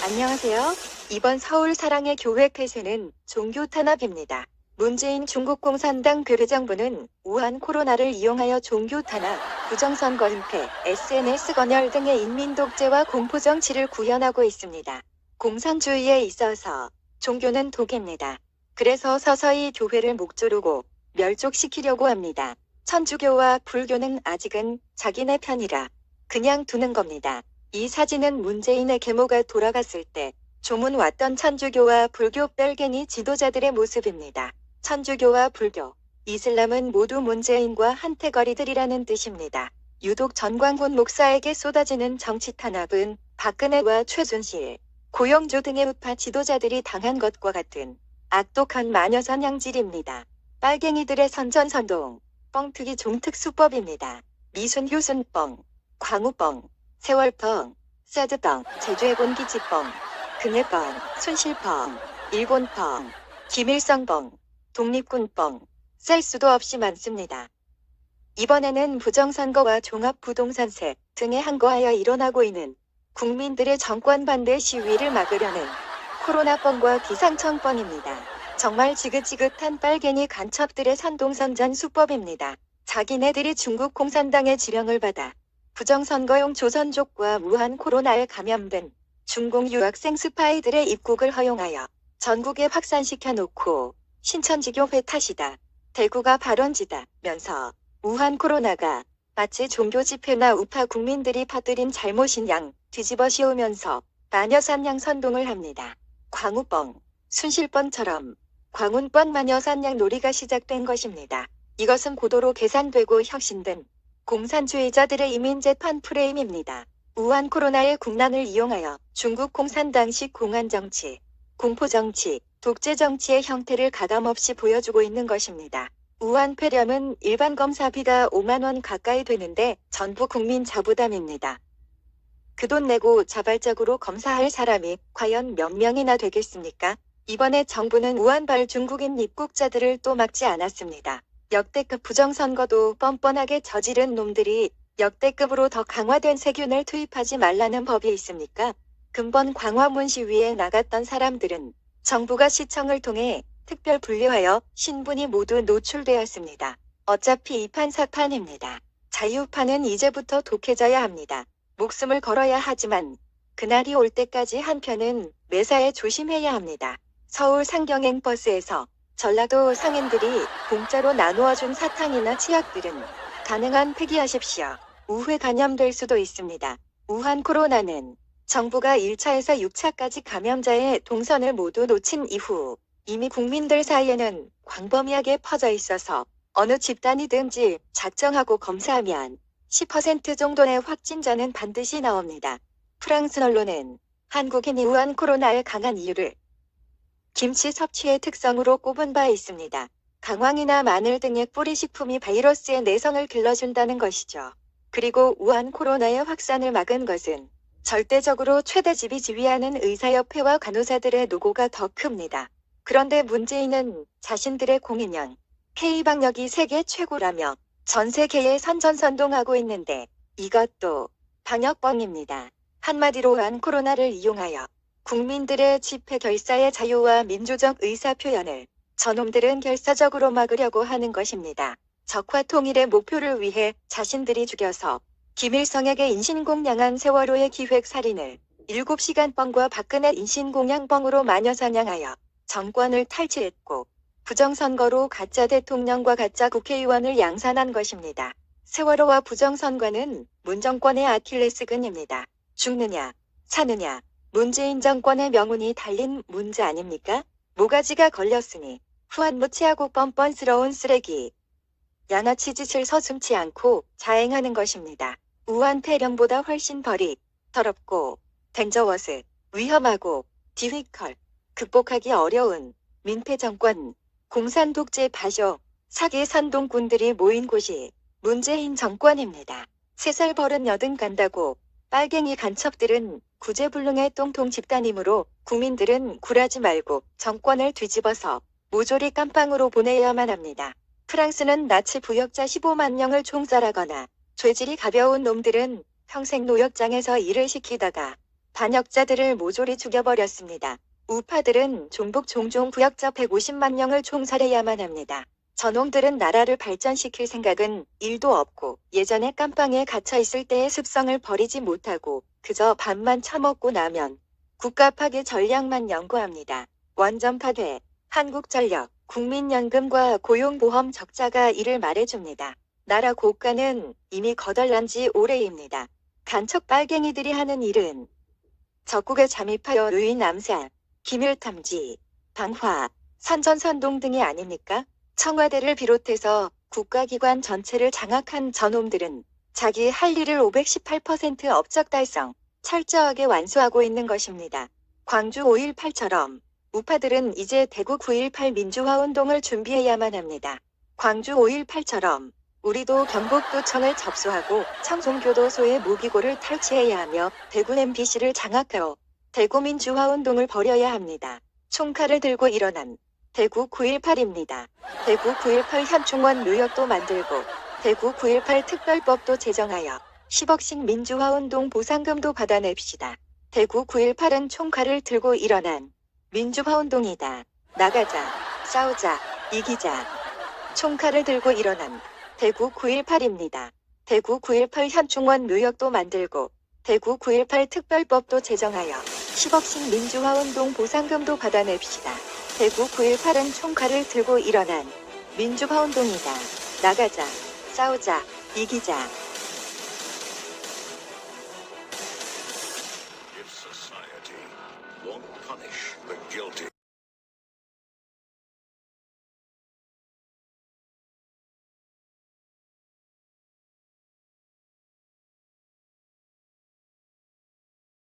안녕하세요. 이번 서울 사랑의 교회 폐쇄는 종교 탄압입니다. 문재인 중국 공산당 교회정부는 우한 코로나를 이용하여 종교 탄압, 부정선거 은폐, SNS 건열 등의 인민 독재와 공포 정치를 구현하고 있습니다. 공산주의에 있어서 종교는 독입니다. 그래서 서서히 교회를 목조르고 멸족시키려고 합니다. 천주교와 불교는 아직은 자기네 편이라 그냥 두는 겁니다. 이 사진은 문재인의 계모가 돌아갔을 때 조문 왔던 천주교와 불교 빨갱이 지도자들의 모습입니다. 천주교와 불교, 이슬람은 모두 문재인과 한태거리들이라는 뜻입니다. 유독 전광훈 목사에게 쏟아지는 정치 탄압은 박근혜와 최순실, 고영조 등의 우파 지도자들이 당한 것과 같은 악독한 마녀사냥질입니다. 빨갱이들의 선전선동, 뻥튀기 종특수법입니다. 미순효순뻥, 광우뻥, 세월뻥, 사드뻥, 제주의 곤기지뻥, 근해뻥, 순실뻥, 일본뻥, 김일성뻥, 독립군뻥, 셀 수도 없이 많습니다. 이번에는 부정선거와 종합부동산세 등에 항거하여 일어나고 있는 국민들의 정권 반대 시위를 막으려는 코로나뻥과 기상청뻥입니다. 정말 지긋지긋한 빨갱이 간첩들의 선동선전 수법입니다. 자기네들이 중국 공산당의 지령을 받아 부정선거용 조선족과 무한 코로나에 감염된 중공 유학생 스파이들의 입국을 허용하여 전국에 확산시켜 놓고 신천지교회 탓이다, 대구가 발원지다 면서 무한 코로나가 마치 종교 집회나 우파 국민들이 퍼뜨린 잘못인 양 뒤집어 씌우면서 마녀사냥 선동을 합니다. 광우뻥, 순실뻥처럼 광운뻥 마녀사냥 놀이가 시작된 것입니다. 이것은 고도로 계산되고 혁신된 공산주의자들의 이민재판 프레임입니다. 우한 코로나의 국난을 이용하여 중국 공산당식 공안정치, 공포정치, 독재정치의 형태를 가감없이 보여주고 있는 것입니다. 우한 폐렴은 일반 검사비가 5만 원 가까이 되는데 전부 국민 자부담입니다. 그 돈 내고 자발적으로 검사할 사람이 과연 몇 명이나 되겠습니까? 이번에 정부는 우한발 중국인 입국자들을 또 막지 않았습니다. 역대급 부정선거도 뻔뻔하게 저지른 놈들이 역대급으로 더 강화된 세균을 투입하지 말라는 법이 있습니까? 근본 광화문 시위에 나갔던 사람들은 정부가 시청을 통해 특별 분류하여 신분이 모두 노출되었습니다. 어차피 이판사판입니다. 자유판은 이제부터 독해져야 합니다. 목숨을 걸어야 하지만 그날이 올 때까지 한편은 매사에 조심해야 합니다. 서울 상경행 버스에서 전라도 상인들이 공짜로 나누어준 사탕이나 치약들은 가능한 폐기하십시오. 우회 감염될 수도 있습니다. 우한 코로나는 정부가 1차에서 6차까지 감염자의 동선을 모두 놓친 이후 이미 국민들 사이에는 광범위하게 퍼져 있어서 어느 집단이든지 작정하고 검사하면 10% 정도의 확진자는 반드시 나옵니다. 프랑스 언론은 한국인이 우한 코로나에 강한 이유를 김치 섭취의 특성으로 꼽은 바 있습니다. 강황이나 마늘 등의 뿌리식품이 바이러스의 내성을 길러준다는 것이죠. 그리고 우한 코로나의 확산을 막은 것은 절대적으로 최대집이 지휘하는 의사협회와 간호사들의 노고가 더 큽니다. 그런데 문재인은 자신들의 공인형 K방역이 세계 최고라며 전 세계에 선전선동하고 있는데 이것도 방역뻥입니다. 한마디로 우한 코로나를 이용하여 국민들의 집회 결사의 자유와 민주적 의사표현을 저놈들은 결사적으로 막으려고 하는 것입니다. 적화 통일의 목표를 위해 자신들이 죽여서 김일성에게 인신공양한 세월호의 기획살인을 7시간 뻥과 박근혜 인신공양뻥으로 마녀사냥하여 정권을 탈취했고 부정선거로 가짜 대통령과 가짜 국회의원을 양산한 것입니다. 세월호와 부정선거는 문정권의 아킬레스건입니다. 죽느냐 사느냐 문재인 정권의 명운이 달린 문제 아닙니까? 모가지가 걸렸으니 후한무치하고 뻔뻔스러운 쓰레기 양아치 짓을 서슴지 않고 자행하는 것입니다. 우한 폐렴보다 훨씬 더럽고 덴저워스, 위험하고 디휘컬, 극복하기 어려운 민폐 정권, 공산 독재 파쇼, 사기 선동꾼들이 모인 곳이 문재인 정권입니다. 3살 버릇 여든 간다고 빨갱이 간첩들은 구제불능의 똥통 집단이므로 국민들은 굴하지 말고 정권을 뒤집어서 모조리 깜빵으로 보내야만 합니다. 프랑스는 나치 부역자 15만 명을 총살하거나 죄질이 가벼운 놈들은 평생 노역장에서 일을 시키다가 반역자들을 모조리 죽여버렸습니다. 우파들은 종북 종종 부역자 150만 명을 총살해야만 합니다. 저놈들은 나라를 발전시킬 생각은 1도 없고 예전에 깜빵에 갇혀 있을 때의 습성을 버리지 못하고 그저 밥만 처먹고 나면 국가 파괴 전략만 연구합니다. 원전 파괴, 한국전력, 국민연금과 고용보험 적자가 이를 말해줍니다. 나라 고가는 이미 거덜난 지 오래입니다. 간첩 빨갱이들이 하는 일은 적국에 잠입하여 유인 암살, 기밀 탐지, 방화, 선전선동 등이 아닙니까? 청와대를 비롯해서 국가기관 전체를 장악한 저놈들은 자기 할 일을 518% 업적 달성, 철저하게 완수하고 있는 것입니다. 광주 5.18처럼 우파들은 이제 대구 9.18 민주화운동을 준비해야만 합니다. 광주 5.18처럼 우리도 경북도청을 접수하고 청송교도소의 무기고를 탈취해야 하며 대구 MBC를 장악하여 대구 민주화운동을 벌여야 합니다. 총칼을 들고 일어난 대구 9.18입니다. 대구 9.18 현충원 묘역도 만들고 대구 9.18 특별법도 제정하여 10억씩 민주화운동 보상금도 받아냅시다. 대구 9.18은 총칼을 들고 일어난 민주화운동이다. 나가자, 싸우자, 이기자. 총칼을 들고 일어난 대구 9.18입니다. 대구 9.18 현충원 묘역도 만들고 대구 9.18 특별법도 제정하여 10억씩 민주화운동 보상금도 받아냅시다. 대구 9.18은 총칼을 들고 일어난 민주화운동이다. 나가자, 싸우자, 이기자. If society won't punish the guilty.